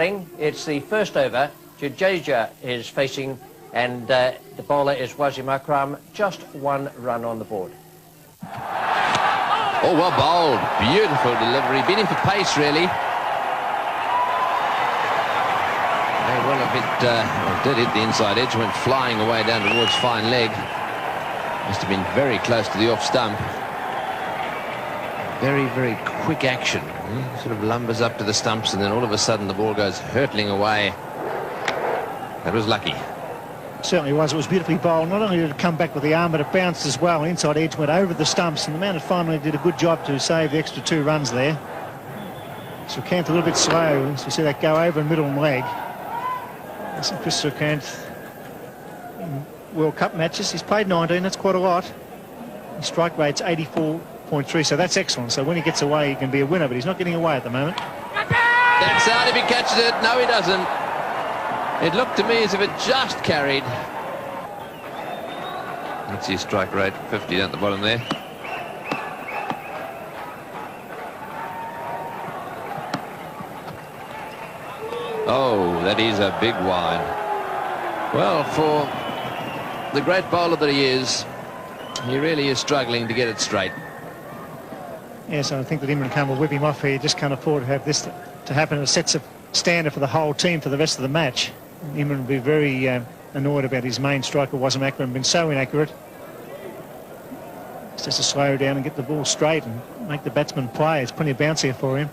It's the first over. Jadeja is facing, and the bowler is Wasim Akram. Just one run on the board. Oh, well bowled. Beautiful delivery. Beating for pace, really. Well, if it did hit the inside edge, went flying away down towards fine leg. Must have been very close to the off stump. Very, very quick action. He sort of lumbers up to the stumps, and then all of a sudden the ball goes hurtling away. That was lucky. Certainly was. It was beautifully bowled. Not only did it come back with the arm, but it bounced as well. Inside edge went over the stumps, and the man at finally did a good job to save the extra 2 runs there. Srikanth a little bit slow, so you see that go over in middle and leg. That's Chris Srikanth in World Cup matches. He's played 19, that's quite a lot. His strike rate's 84.3, so that's excellent. So when he gets away, he can be a winner, but he's not getting away at the moment. That's out if he catches it. No, he doesn't. It looked to me as if it just carried. Let's see, strike rate 50 down at the bottom there. Oh, that is a big wide. Well, for the great bowler that he is, he really is struggling to get it straight. Yes, I think that Imran Khan will whip him off here. Just can't afford to have this to happen. It sets a standard for the whole team for the rest of the match. Imran will be very annoyed about his main striker, Wasim Akram, been so inaccurate. It's just to slow down and get the ball straight and make the batsman play. There's plenty of bounce here for him.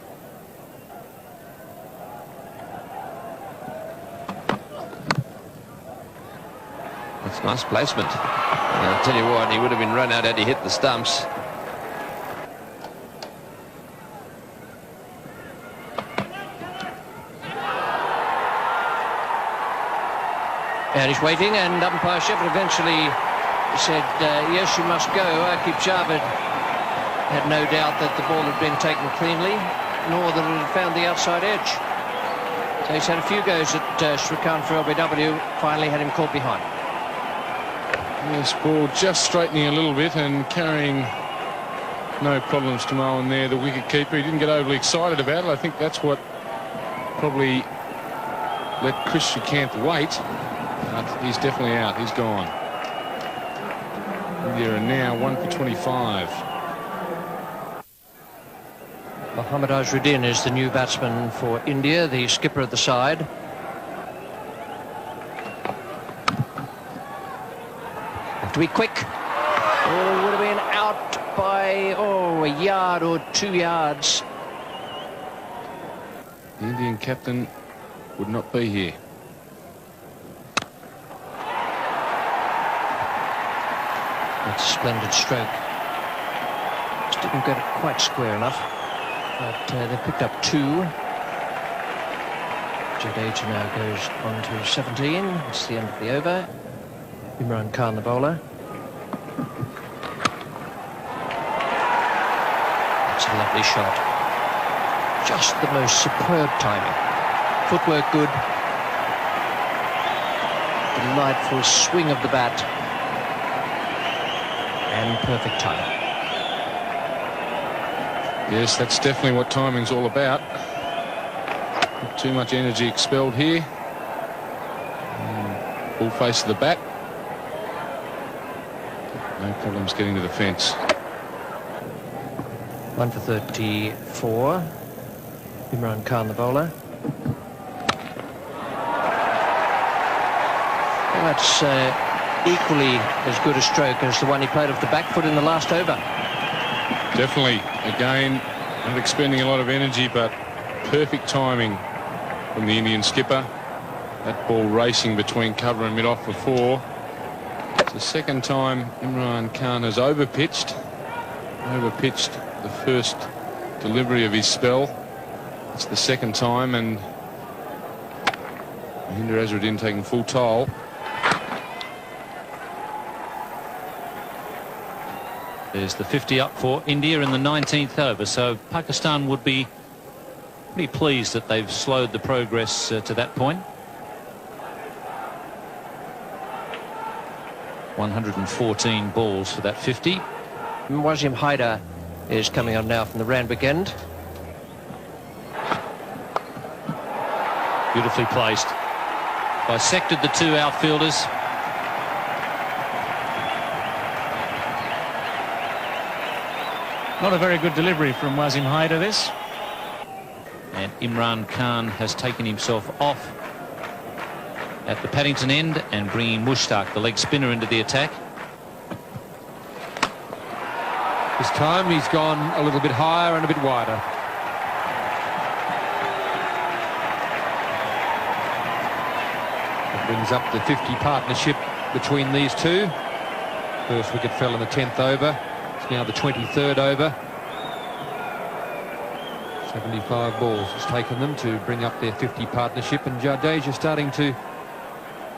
That's nice placement. And I'll tell you what, he would have been run out had he hit the stumps. And he's waiting, and umpire Shepherd eventually said, yes, you must go. Aqib Javed had no doubt that the ball had been taken cleanly, nor that it had found the outside edge. So he's had a few goes at Srikanth for LBW, finally had him caught behind. This ball just straightening a little bit and carrying no problems to Mohan there, the wicket keeper. He didn't get overly excited about it. I think that's what probably let Chris Srikanth wait. But he's definitely out. He's gone. India are now 1 for 25. Mohammad Azharuddin is the new batsman for India, the skipper of the side. Have to be quick. Oh, would have been out by, a yard or 2 yards. The Indian captain would not be here. That's a splendid stroke. Just didn't get it quite square enough. But they picked up 2. Jadeja now goes on to 17. It's the end of the over. Imran Khan, the bowler. That's a lovely shot. Just the most superb timing. Footwork good. Delightful swing of the bat. And perfect timing. Yes, that's definitely what timing's all about. Not too much energy expelled here. Full face of the bat. No problems getting to the fence. 1 for 34. Imran Khan, the bowler. Well, that's equally as good a stroke as the one he played off the back foot in the last over. Definitely. Again, not expending a lot of energy, but perfect timing from the Indian skipper. That ball racing between cover and mid-off for 4. It's the second time Imran Khan has overpitched the first delivery of his spell. It's the second time, and Mahendra Azharuddin taking full toll. There's the 50 up for India in the 19th over, so Pakistan would be pretty pleased that they've slowed the progress to that point. 114 balls for that 50. Wasim Haider is coming on now from the Randwick end. Beautifully placed. Bisected the two outfielders. Not a very good delivery from Wasim Haider, this. And Imran Khan has taken himself off at the Paddington end and bringing Mushtaq, the leg spinner, into the attack. This time he's gone a little bit higher and a bit wider. It brings up the 50 partnership between these two. First wicket fell in the 10th over. It's now the 23rd over. 75 balls has taken them to bring up their 50 partnership, and Jadeja starting to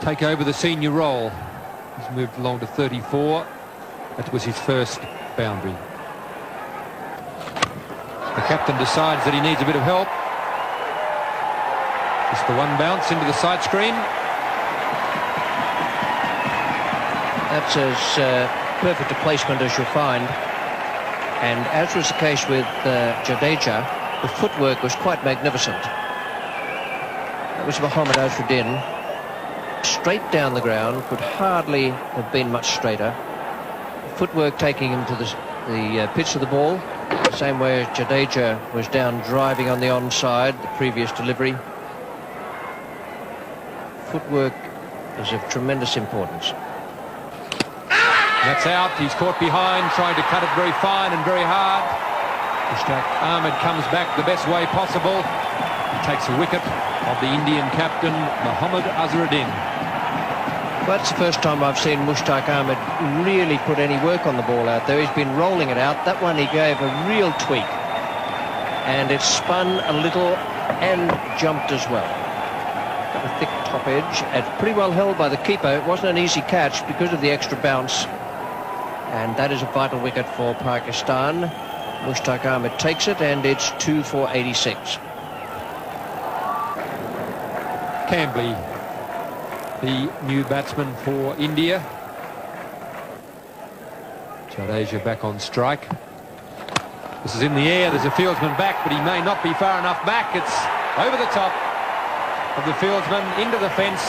take over the senior role. He's moved along to 34. That was his first boundary. The captain decides that he needs a bit of help. Just the one bounce into the side screen. That's as perfect a placement as you'll find. And as was the case with Jadeja, the footwork was quite magnificent. That was Mohammad Azharuddin. Straight down the ground, could hardly have been much straighter. Footwork taking him to the pitch of the ball, the same way as Jadeja was down driving on the onside, the previous delivery. Footwork is of tremendous importance. That's out. He's caught behind, trying to cut it very fine and very hard. Mushtaq Ahmed comes back the best way possible. He takes a wicket of the Indian captain, Mohammad Azharuddin. Well, that's the first time I've seen Mushtaq Ahmed really put any work on the ball out there. He's been rolling it out. That one he gave a real tweak. And it spun a little and jumped as well. Got a thick top edge. And pretty well held by the keeper. It wasn't an easy catch because of the extra bounce. And that is a vital wicket for Pakistan. Mushtaq Ahmed takes it, and it's 2 for 86. Cambly, the new batsman for India. Jadeja back on strike. This is in the air. There's a fieldsman back, but he may not be far enough back. It's over the top of the fieldsman into the fence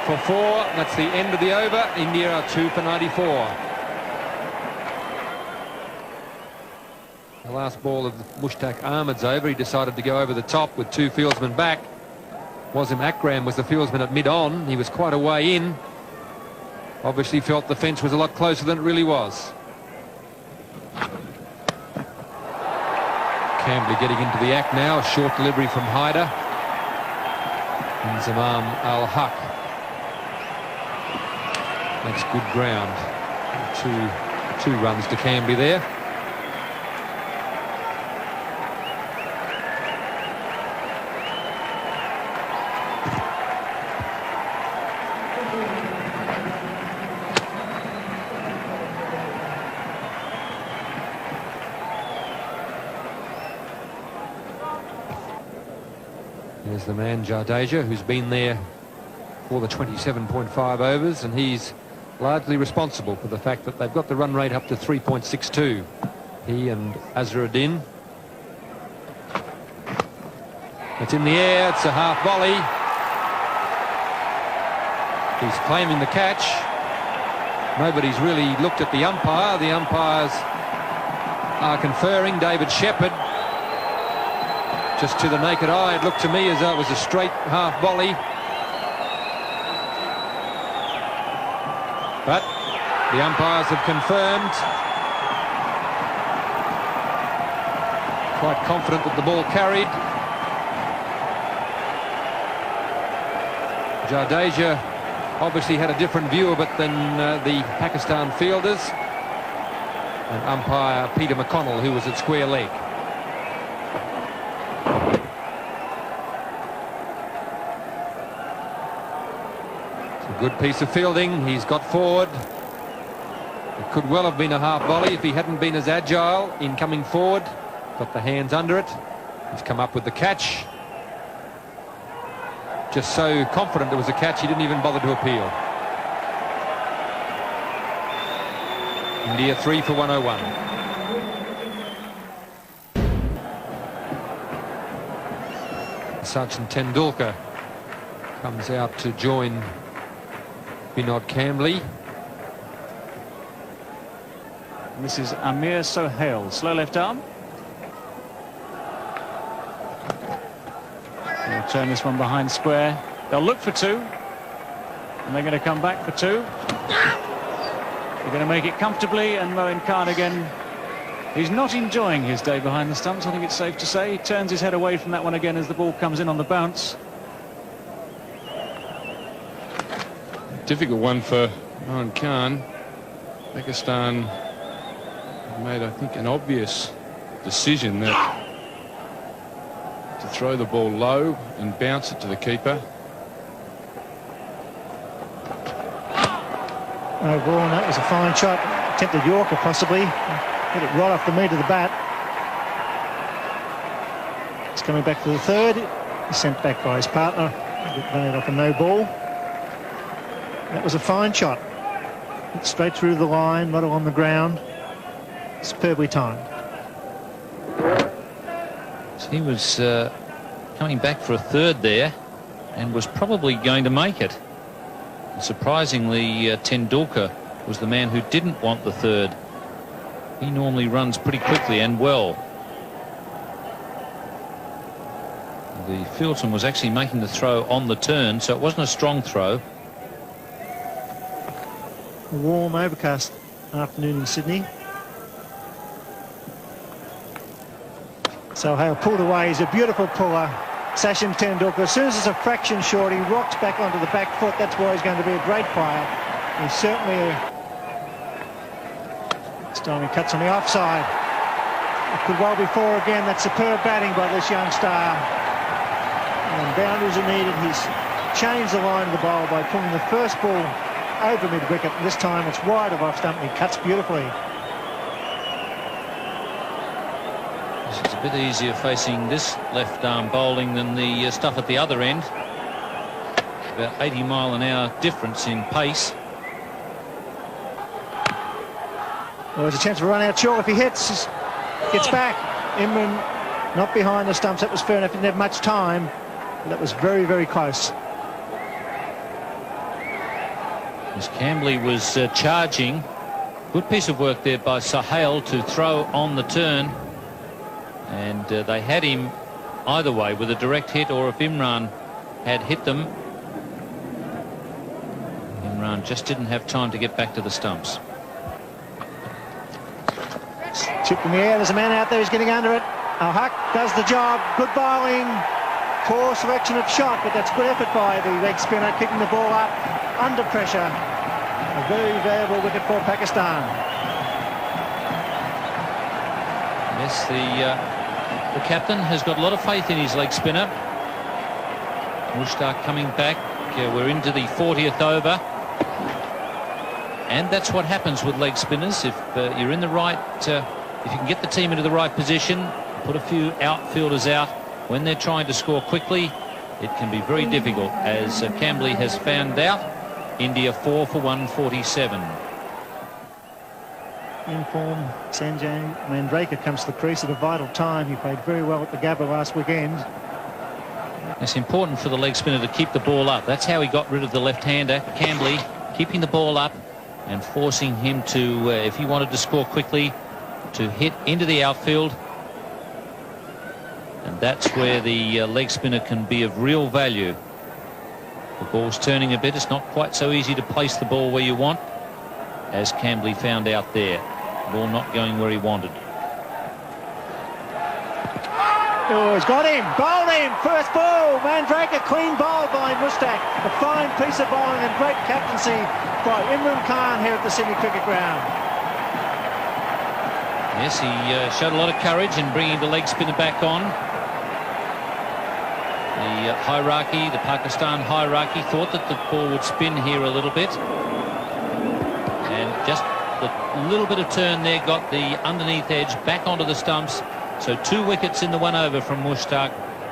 for 4. That's the end of the over. India are 2 for 94. The last ball of Mushtaq Ahmed's over. He decided to go over the top with 2 fieldsmen back. Wasim Akram was the fieldsman at mid-on. He was quite a way in. Obviously felt the fence was a lot closer than it really was. Cambly getting into the act now. A short delivery from Haider. And Zamam Al-Haq makes good ground. Two runs to Cambly there. There's the man Jadeja, who's been there for the 27.5 overs, and he's largely responsible for the fact that they've got the run rate up to 3.62. He and Azharuddin. It's in the air. It's a half volley. He's claiming the catch. Nobody's really looked at the umpire. The umpires are conferring. David Shepherd. Just to the naked eye, it looked to me as though it was a straight half volley. But the umpires have confirmed. Quite confident that the ball carried. Jadeja obviously had a different view of it than the Pakistan fielders. And umpire Peter McConnell, who was at square leg. Good piece of fielding. He's got forward. It could well have been a half volley if he hadn't been as agile in coming forward. Got the hands under it. He's come up with the catch. Just so confident there was a catch, he didn't even bother to appeal. India 3 for 101. Sachin Tendulkar comes out to join Vinod Kambli. And this is Amir Sohail, slow left arm. They'll turn this one behind square. They'll look for two, and they're going to come back for two. They're going to make it comfortably, and Moin Khan again. He's not enjoying his day behind the stumps, I think it's safe to say. He turns his head away from that one again as the ball comes in on the bounce. Difficult one for Moin Khan. Pakistan made, I think, an obvious decision that to throw the ball low and bounce it to the keeper. No ball, and that was a fine shot. Attempted Yorker possibly. Hit it right off the meat of the bat. He's coming back for the third. He's sent back by his partner. Run it off a no ball. That was a fine shot. Hit straight through the line, right on the ground. Superbly timed. So he was coming back for a third there and was probably going to make it. Surprisingly, Tendulkar was the man who didn't want the third. He normally runs pretty quickly and well. The fieldsman was actually making the throw on the turn, so it wasn't a strong throw. A warm, overcast afternoon in Sydney. Sohail pulled away. He's a beautiful puller. Sachin Tendulkar, as soon as it's a fraction short, he rocks back onto the back foot. That's why he's going to be a great player. He's certainly this time he cuts on the offside. It could well be four again. That's superb batting by this young star. And boundaries are needed. He's changed the line of the bowl by pulling the first ball over mid-wicket. This time it's wide of off stump and he cuts beautifully. This is a bit easier facing this left arm bowling than the stuff at the other end. About 80-mile-an-hour difference in pace. Well, there's a chance of a run out short if he hits. Gets back. Imran not behind the stumps. That was fair enough. He didn't have much time. But that was very, very close. As Kambli was charging. Good piece of work there by Sohail to throw on the turn. And they had him either way with a direct hit, or if Imran had hit them. Imran just didn't have time to get back to the stumps. Chip in the air. There's a man out there who's getting under it. Al-Haq does the job. Good bowling. Poor selection of shot, but that's good effort by the leg spinner, kicking the ball up under pressure. A very valuable wicket for Pakistan. Yes, the captain has got a lot of faith in his leg spinner. Mushtaq coming back. We're into the 40th over. And that's what happens with leg spinners. If you're in the right, if you can get the team into the right position, put a few outfielders out when they're trying to score quickly, it can be very difficult, as Kambli has found out. India 4 for 147. In form, Sanjay Mandraker comes to the crease at a vital time. He played very well at the Gabba last weekend. It's important for the leg spinner to keep the ball up. That's how he got rid of the left-hander, Kambli, keeping the ball up and forcing him to, if he wanted to score quickly, to hit into the outfield. And that's where the leg spinner can be of real value. The ball's turning a bit. It's not quite so easy to place the ball where you want, as Kambli found out there. Ball not going where he wanted. Oh, he's got him. Bowled him. First ball. Mandraker clean bowl by Mushtaq. A fine piece of bowling and great captaincy by Imran Khan here at the Sydney Cricket Ground. Yes, he showed a lot of courage in bringing the leg spinner back on. The hierarchy, the Pakistan hierarchy, thought that the ball would spin here a little bit. And just the little bit of turn there got the underneath edge back onto the stumps. So 2 wickets in the 1 over from Mushtaq.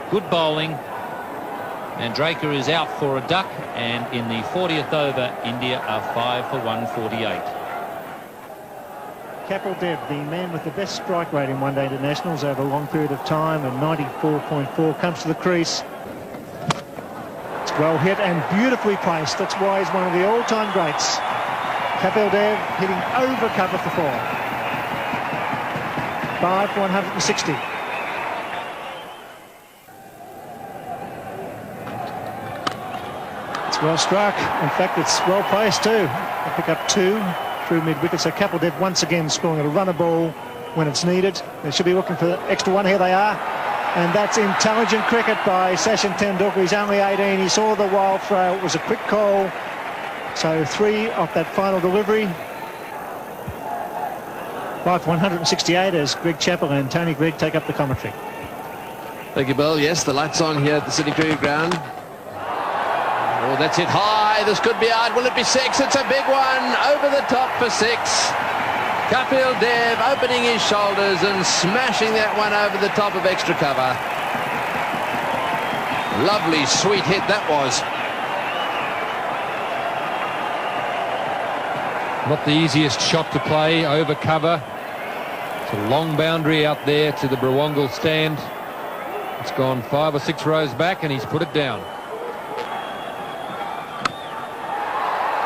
Good bowling. Mandraker is out for a duck. And in the 40th over, India are 5 for 148. Kapil Dev, the man with the best strike rate in one-day internationals over a long period of time, and 94.4, comes to the crease. It's well hit and beautifully placed. That's why he's one of the all-time greats. Kapil Dev hitting over cover for 4. 5 for 160. It's well struck. In fact, it's well placed too. They pick up 2 through mid-wicket. So Kapil Dev once again scoring a runner ball when it's needed. They should be looking for the extra one. Here they are. And that's intelligent cricket by Sachin Tendulkar. He's only 18. He saw the wild throw. It was a quick call. So 3 off that final delivery. 5 for 168 as Greg Chappell and Tony Greig take up the commentary. Thank you, Bill. Yes, the lights on here at the Sydney Cricket Ground. Oh, that's hit high. This could be out. Will it be 6? It's a big one. Over the top for 6. Kapil Dev opening his shoulders and smashing that one over the top of extra cover. Lovely, sweet hit that was. Not the easiest shot to play, over cover. It's a long boundary out there to the Brawangal stand. It's gone 5 or 6 rows back and he's put it down.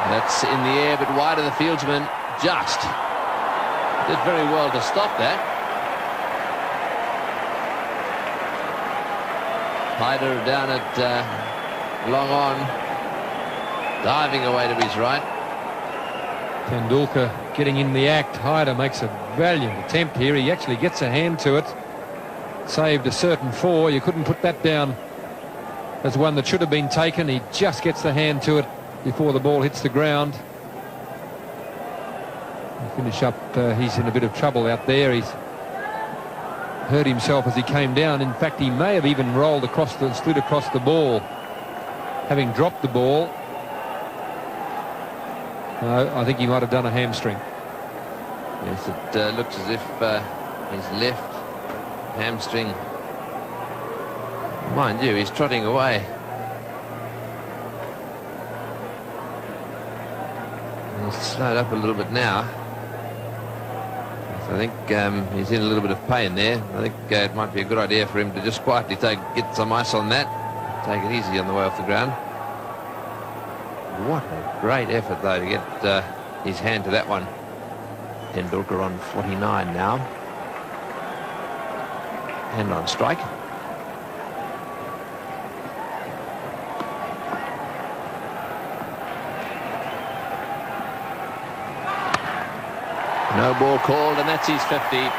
That's in the air, but wide of the fieldsman. Just did very well to stop that. Hyder down at long on, diving away to his right. Tendulkar getting in the act. Hyder makes a valiant attempt here. He actually gets a hand to it. Saved a certain 4. You couldn't put that down as one that should have been taken. He just gets the hand to it before the ball hits the ground. Finish up, he's in a bit of trouble out there. He's hurt himself as he came down. In fact, he may have even rolled across the, slid across the ball, having dropped the ball. No, I think he might have done a hamstring. Yes, it looks as if his left hamstring. Mind you, he's trotting away. He's slowed up a little bit now. So I think he's in a little bit of pain there. I think it might be a good idea for him to just quietly get some ice on that. Take it easy on the way off the ground. What a great effort, though, to get his hand to that one. Tendulkar on 49 now. Hand on strike. No ball called, and that's his 50.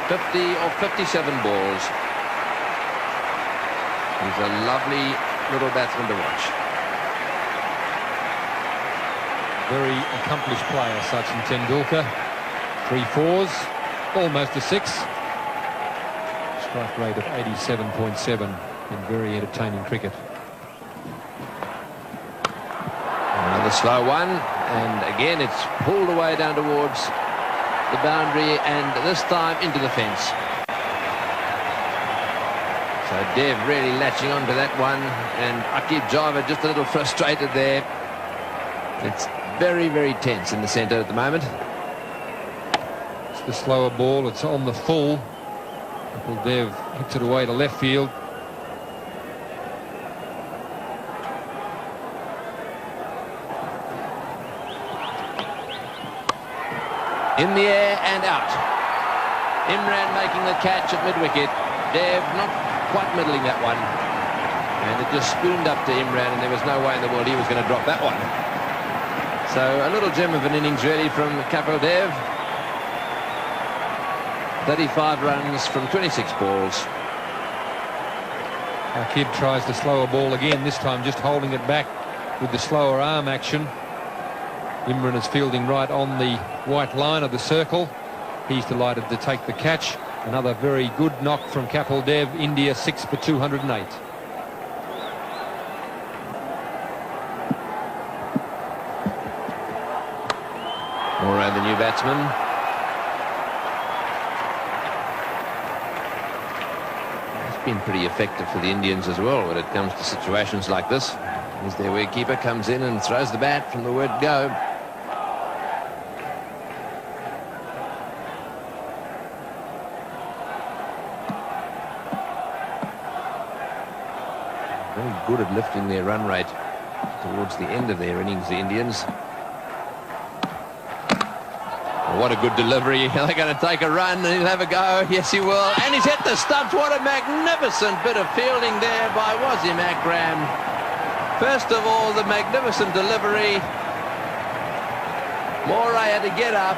50 or 57 balls. He's a lovely little batsman to watch. Very accomplished player, Sachin Tendulkar. 3 4s, almost a 6. Strike rate of 87.7 in very entertaining cricket. Another slow one, and again it's pulled away down towards the boundary, and this time into the fence. So Dev really latching onto that one, and Aqib Java just a little frustrated there. It's very, very tense in the centre at the moment. It's the slower ball, it's on the full. Kapil Dev hits it away to left field. In the air and out. Imran making the catch at mid-wicket. Dev not quite middling that one. And it just spooned up to Imran, and there was no way in the world he was going to drop that one. So a little gem of an innings really from Kapil Dev. 35 runs from 26 balls. Aqib tries the slower ball again, this time just holding it back with the slower arm action. Imran is fielding right on the white line of the circle. He's delighted to take the catch. Another very good knock from Kapil Dev. India 6 for 208. Moreau, the new batsman. It's been pretty effective for the Indians as well when it comes to situations like this. As their wicketkeeper comes in and throws the bat from the word go. Very good at lifting their run rate towards the end of their innings, the Indians. What a good delivery. They're going to take a run and he'll have a go. Yes, he will. And he's hit the stumps. What a magnificent bit of fielding there by Wasim Akram. First of all, the magnificent delivery. Moray had to get up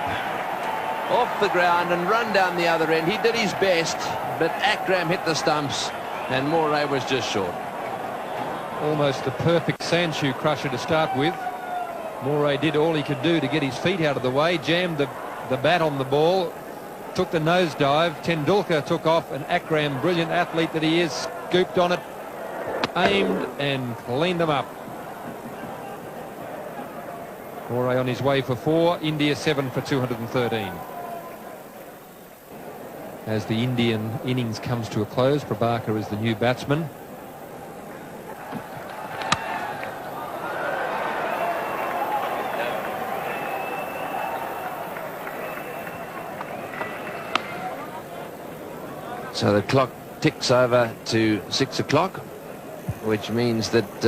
off the ground and run down the other end. He did his best, but Akram hit the stumps and Moray was just short. Almost a perfect Sandshoe crusher to start with. Moray did all he could do to get his feet out of the way, jammed the bat on the ball, took the nosedive. Tendulkar took off, and Akram, brilliant athlete that he is, scooped on it, aimed and cleaned them up. Moray on his way for 4, India 7 for 213. As the Indian innings comes to a close, Prabhakar is the new batsman. So the clock ticks over to 6 o'clock, which means that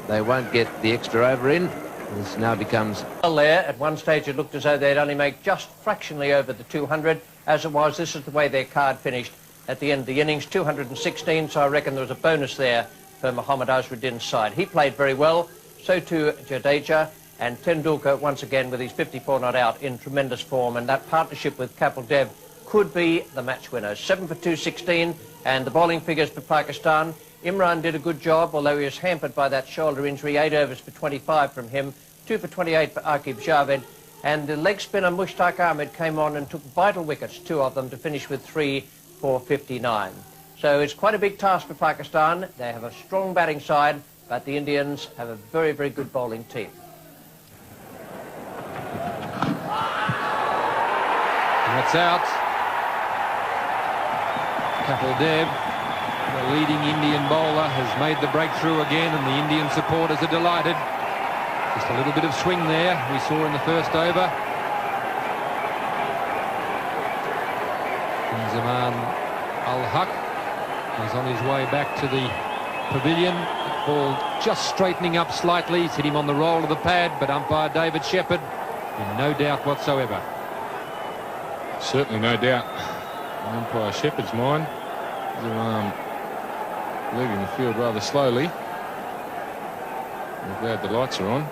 they won't get the extra over in. This now becomes... There, at one stage it looked as though they'd only make just fractionally over the 200. As it was, this is the way their card finished at the end of the innings, 216, so I reckon there was a bonus there for Mohammad Azharuddin's side. He played very well, so too Jadeja, and Tendulkar once again with his 54 not out in tremendous form, and that partnership with Kapil Dev could be the match winner. 7 for 216, and the bowling figures for Pakistan. Imran did a good job, although he was hampered by that shoulder injury. 8 overs for 25 from him, 2 for 28 for Aqib Javed, and the leg spinner Mushtaq Ahmed came on and took vital wickets, 2 of them, to finish with 3 for 59. So it's quite a big task for Pakistan. They have a strong batting side, but the Indians have a very, very good bowling team. That's out. Kapil Dev, the leading Indian bowler, has made the breakthrough again, and the Indian supporters are delighted. Just a little bit of swing there we saw in the first over. Zaman Al-Haq is on his way back to the pavilion. Ball just straightening up slightly. He's hit him on the roll of the pad, but umpire David Shepherd in no doubt whatsoever. Certainly no doubt. Umpire Shepherd's mind. Zaman leaving the field rather slowly. I'm glad the lights are on.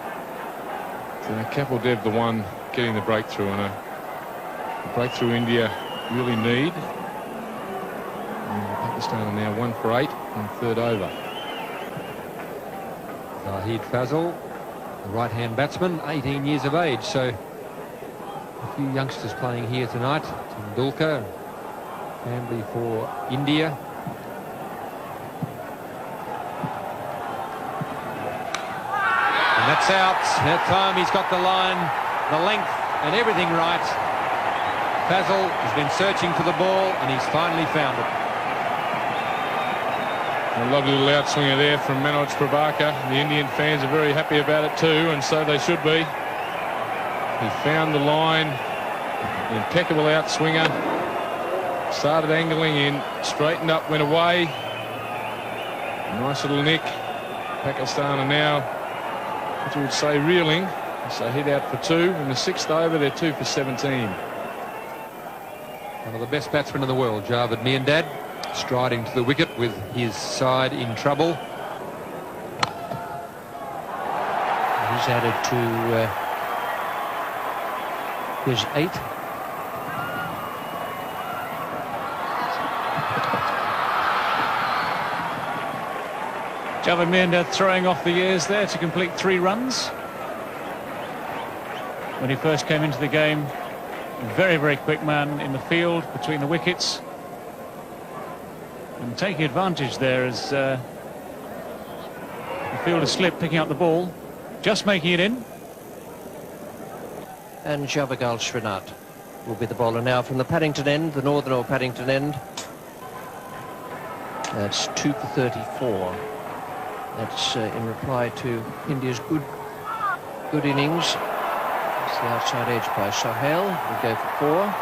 So Kapil Dev the one getting the breakthrough, and a breakthrough India really need. And Pakistan are now 1 for 8 on third over. Zahid Fazal, the right-hand batsman, 18 years of age, so a few youngsters playing here tonight. Tendulkar, family for India. And that's out. That time he's got the line, the length and everything right. Fazal has been searching for the ball and he's finally found it. A lovely little outswinger there from Manoj Prabhakar. The Indian fans are very happy about it too, and so they should be. He found the line. Impeccable outswinger. Started angling in, straightened up, went away. Nice little nick. Pakistan are now, what you would say, reeling. So hit out for 2. In the 6th over, they're 2 for 17. One of the best batsmen in the world, Javed Miandad, striding to the wicket with his side in trouble. He's added to his 8. Javed Miandad throwing off the years there to complete 3 runs. When he first came into the game, very, very quick man in the field between the wickets. And taking advantage there as the fielder slipped, picking up the ball, just making it in. And Javagal Srinath will be the bowler now from the Paddington end, the northern or Paddington end. That's 2 for 34. That's in reply to India's good innings. It's the outside edge by Sohail. Will go for 4.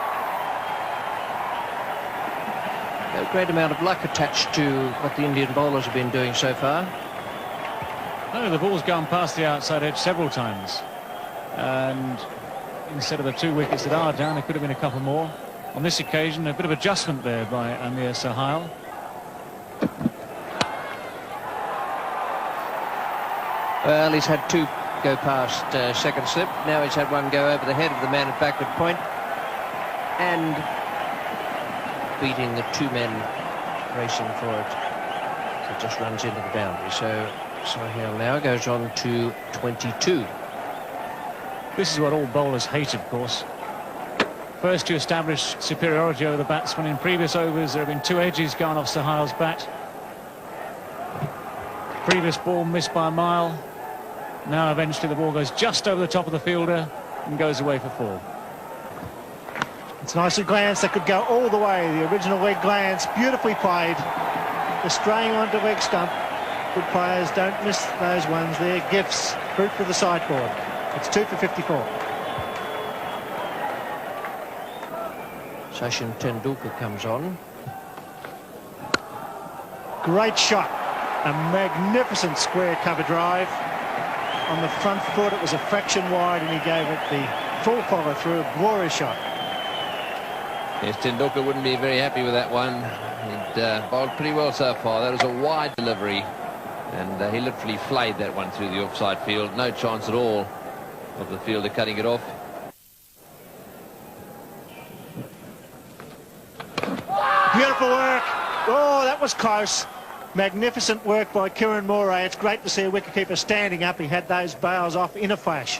No great amount of luck attached to what the Indian bowlers have been doing so far. No, the ball's gone past the outside edge several times. And instead of the 2 wickets that are down, there could have been a couple more. On this occasion, a bit of adjustment there by Amir Sohail. Well, he's had 2 go past second slip. Now he's had 1 go over the head of the man at backward point. And beating the 2 men racing for it. So it just runs into the boundary. So Sohail now goes on to 22. This is what all bowlers hate, of course. First to establish superiority over the batsman. In previous overs, there have been 2 edges gone off Sohail's bat. Previous ball missed by a mile. Now eventually the ball goes just over the top of the fielder and goes away for 4. It's nicely glanced. That could go all the way. The original leg glance, beautifully played. Just straying onto leg stump. Good players don't miss those ones. They're gifts. Fruit for the sideboard. It's 2 for 54. Sachin Tendulkar comes on. Great shot. A magnificent square cover drive. On the front foot, it was a fraction wide, and he gave it the full follow through. A glorious shot. Yes, Tendulkar wouldn't be very happy with that one. He'd bowled pretty well so far. That was a wide delivery, and he literally flayed that one through the offside field. No chance at all of the fielder cutting it off. Beautiful work. Oh, that was close. Magnificent work by Kiran Moray. It's great to see a wicketkeeper standing up. He had those bails off in a flash.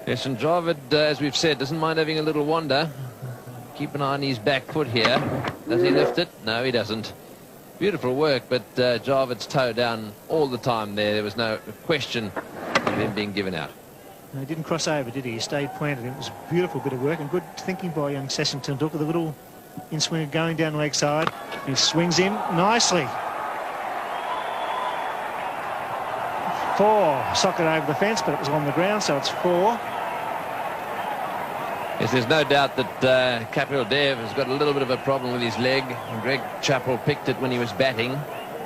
Yes, and Dravid, as we've said, doesn't mind having a little wander. Keep an eye on his back foot here. Does he lift it? No, he doesn't. Beautiful work, but Dravid's toe down all the time there. There was no question of him being given out. No, he didn't cross over, did he? He stayed planted. It was a beautiful bit of work and good thinking by young Sachin Tendulkar. The little in-swinger going down leg side. He swings in nicely. 4. Socket over the fence, but it was on the ground, so it's 4. Yes, there's no doubt that Kapil Dev has got a little bit of a problem with his leg. And Greg Chappell picked it when he was batting,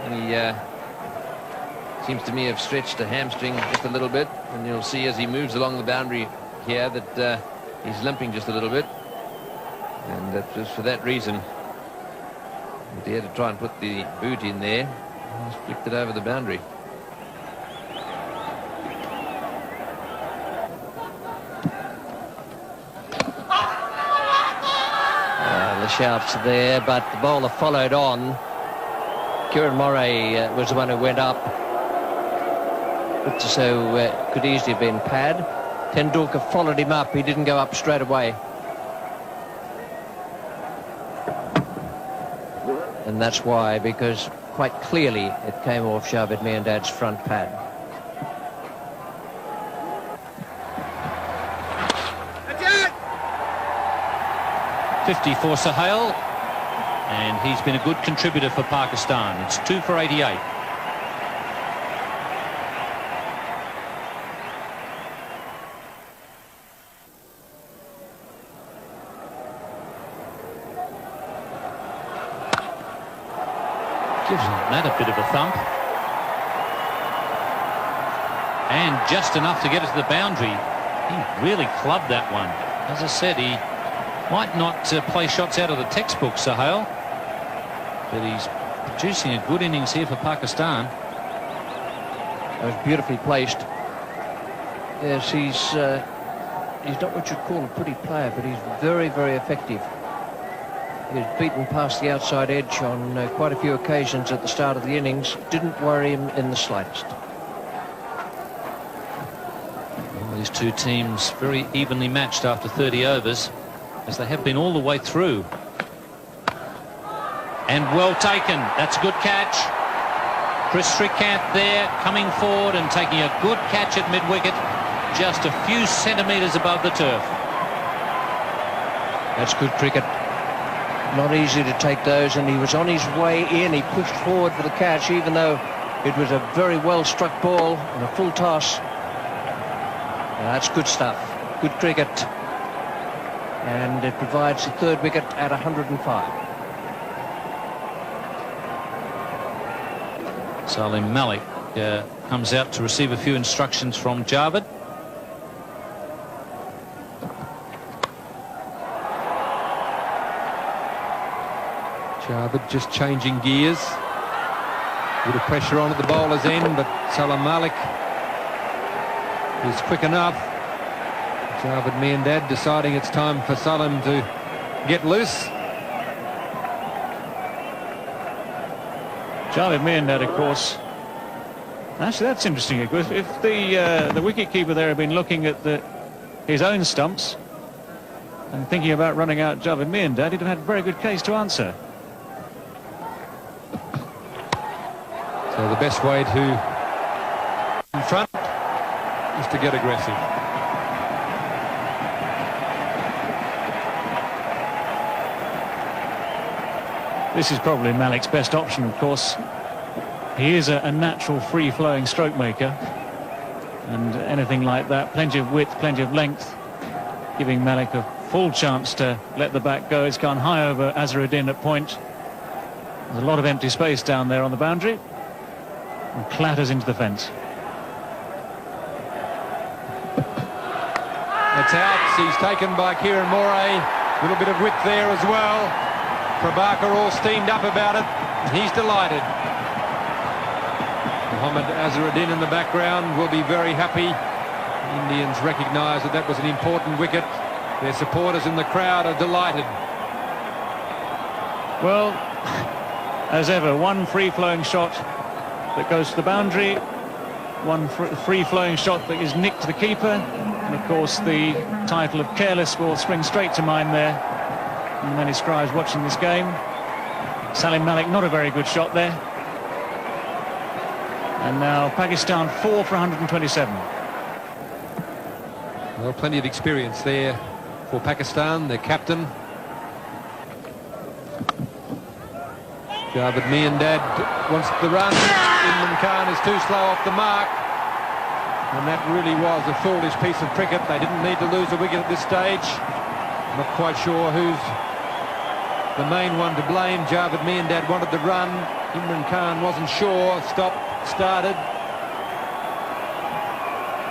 and he seems to me have stretched a hamstring just a little bit. And you'll see as he moves along the boundary here that he's limping just a little bit. And that was for that reason that he had to try and put the boot in there. He's flicked it over the boundary. The shouts there, but the bowler followed on. Kiran Moray was the one who went up. So could easily have been pad. Tendulkar followed him up. He didn't go up straight away. And that's why, because quite clearly it came off Javed Miandad's front pad. .50 for Sohail, and he's been a good contributor for Pakistan. It's 2 for 88. Gives that a bit of a thump. And just enough to get it to the boundary. He really clubbed that one. As I said, he might not play shots out of the textbook, Sohail, but he's producing a good innings here for Pakistan. That was beautifully placed. Yes, he's not what you'd call a pretty player, but he's very, very effective. He was beaten past the outside edge on quite a few occasions at the start of the innings. Didn't worry him in the slightest. Well, these two teams very evenly matched after 30 overs, as they have been all the way through. And well taken. That's a good catch. Chris Srikanth there, coming forward and taking a good catch at mid-wicket, just a few centimetres above the turf. That's good cricket. Not easy to take those, and he was on his way in. He pushed forward for the catch, even though It was a very well struck ball and a full toss. That's good stuff. Good cricket. And it provides the third wicket at 105. Salim Malik comes out to receive a few instructions from Javed. Javed just changing gears. A bit of pressure on at the bowler's end, but Salim Malik is quick enough. Javed Miandad deciding it's time for Salim to get loose. Javed Miandad, of course. Actually, that's interesting. If the wicket-keeper there had been looking at his own stumps and thinking about running out Javed Miandad, he'd have had a very good case to answer. So the best way to in front is to get aggressive. This is probably Malik's best option, of course. He is a natural free-flowing stroke maker, and anything like that, plenty of width, plenty of length, giving Malik a full chance to let the bat go. It's gone high over Azharuddin at point. There's a lot of empty space down there on the boundary, and clatters into the fence. It's out. He's taken by Kieran Moray. A little bit of width there as well. Prabhakar all steamed up about it. He's delighted. Mohammad Azharuddin in the background will be very happy. Indians recognise that that was an important wicket. Their supporters in the crowd are delighted. Well, as ever, one free-flowing shot that goes to the boundary, one free-flowing shot that is nicked to the keeper, and of course the title of careless will spring straight to mind there. And many scribes watching this game. Salim Malik, not a very good shot there. And now Pakistan 4 for 127. Well, plenty of experience there for Pakistan, their captain. Javed Miandad wants the run. Imran Khan is too slow off the mark. And that really was a foolish piece of cricket. They didn't need to lose a wicket at this stage. Not quite sure who's the main one to blame. Javed Miandad wanted the run. Imran Khan wasn't sure. Started.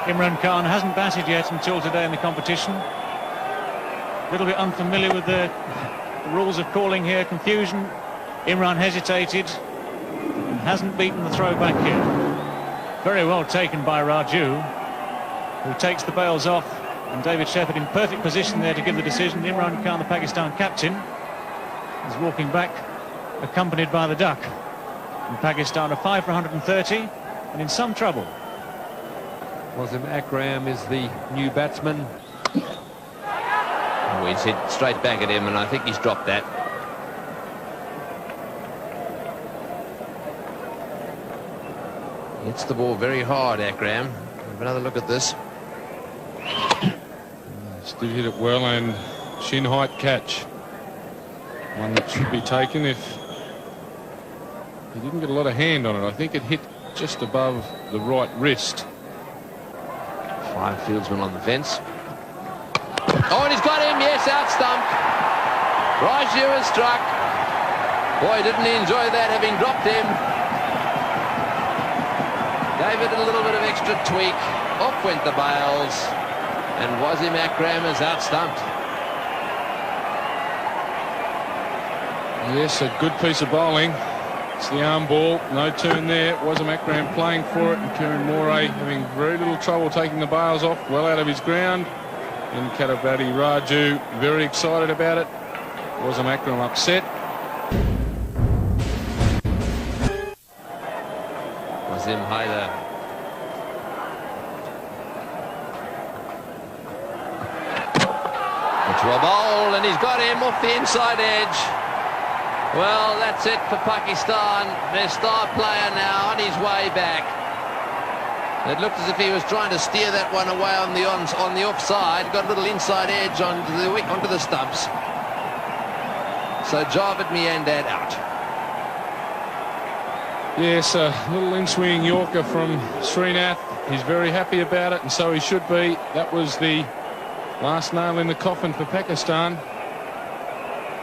Imran Khan hasn't batted yet until today in the competition. A little bit unfamiliar with the rules of calling here. Confusion. Imran hesitated and hasn't beaten the throw back here. Very well taken by Raju, who takes the bails off, and David Shepherd in perfect position there to give the decision. Imran Khan, the Pakistan captain, is walking back, accompanied by the duck. And Pakistan are 5 for 130 and in some trouble. Wasim Akram is the new batsman. Oh, he's hit straight back at him, and I think he's dropped that. Hits the ball very hard, Akram. Have another look at this. Still hit it well, and shin height catch. One that should be taken if he didn't get a lot of hand on it. I think it hit just above the right wrist. 5 fieldsmen on the fence. Oh, and he's got him. Yes, out stump. Raju has struck. Boy, didn't he enjoy that, having dropped him. Gave it a little bit of extra tweak. Off went the bails. And Wasim Akram is out stumped. Yes, a good piece of bowling. It's the arm ball. No turn there. Wasim Akram playing for it. And Kieran Moray having very little trouble taking the bails off. Well out of his ground. And Katabati Raju very excited about it. Wasim Akram upset. Wasim Haider. To a bowl, and he's got him off the inside edge. Well, that's it for Pakistan. Their star player now on his way back. It looked as if he was trying to steer that one away on the offside. Got a little inside edge onto the stumps. So Javed Miandad out. Yes, a little in-swinging Yorker from Srinath. He's very happy about it, and so he should be. That was the last nail in the coffin for Pakistan.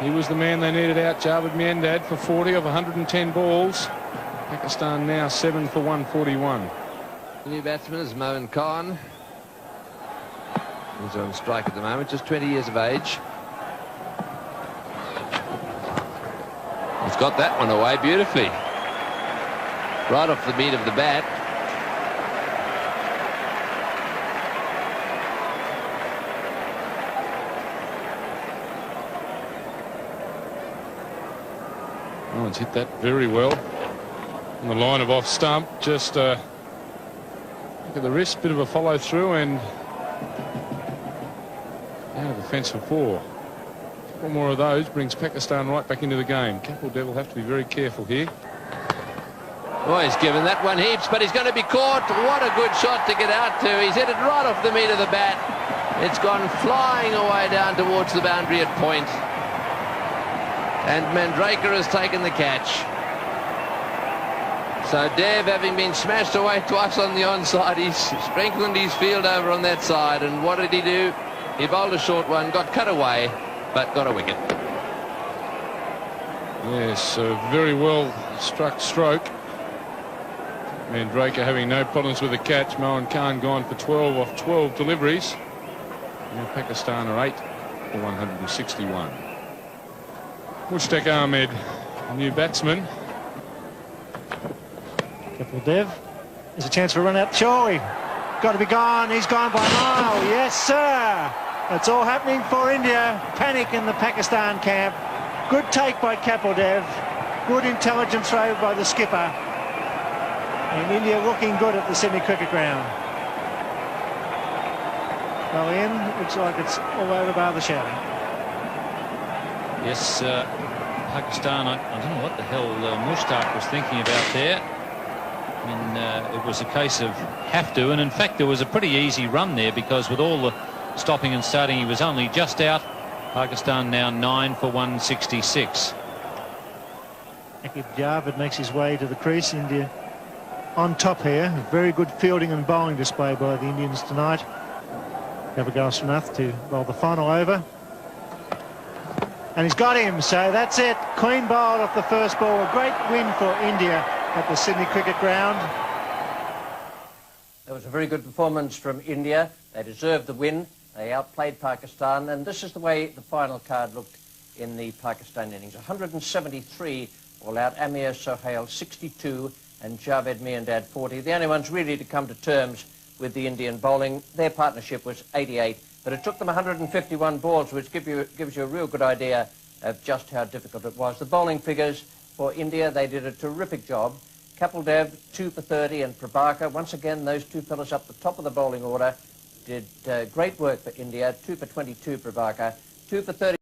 He was the man they needed out, Javed Miandad, for 40 of 110 balls. Pakistan now 7 for 141. The new batsman is Moin Khan. He's on strike at the moment, just 20 years of age. He's got that one away beautifully. Right off the meat of the bat. Oh, it's hit that very well. On the line of off stump, just look at the wrist, bit of a follow through and out of the fence for 4. One more of those brings Pakistan right back into the game. Kapil Dev will have to be very careful here. Oh, he's given that one heaps, but he's going to be caught. What a good shot to get out to. He's hit it right off the meat of the bat. It's gone flying away down towards the boundary at point. And Mandraker has taken the catch. So Dev, having been smashed away twice on the onside, he's strengthened his field over on that side. And what did he do? He bowled a short one, got cut away, but got a wicket. Yes, a very well struck stroke. Mandraker having no problems with the catch. Moin Khan gone for 12 off 12 deliveries. Now Pakistan are 8 for 161. Mushtaq Ahmed, a new batsman. Kapil Dev. There's a chance for a run out. Choi. Got to be gone. He's gone by a mile. Yes, sir. It's all happening for India. Panic in the Pakistan camp. Good take by Kapil Dev. Good intelligent throw by the skipper. And India looking good at the Sydney Cricket Ground. Well, Ian, looks like it's all over bar the shouting. Yes, Pakistan, I don't know what the hell Mushtaq was thinking about there. I mean, it was a case of have to, and in fact there was a pretty easy run there because with all the stopping and starting he was only just out. Pakistan now 9 for 166. Aqib Javed makes his way to the crease. India on top here. Very good fielding and bowling display by the Indians tonight. Gavagal Srinath to bowl the final over. And he's got him, so that's it. Clean bowled off the first ball. A great win for India at the Sydney Cricket Ground. That was a very good performance from India. They deserved the win. They outplayed Pakistan, and this is the way the final card looked in the Pakistan innings. 173 all out. Amir Sohail 62 and Javed Miandad 40. The only ones really to come to terms with the Indian bowling. Their partnership was 88, but it took them 151 balls, which gives you a real good idea of just how difficult it was. The bowling figures for India, they did a terrific job. Kapil Dev 2 for 30 and Prabhakar, once again those two fellas up the top of the bowling order, did great work for India. 2 for 22 Prabhakar, 2 for 30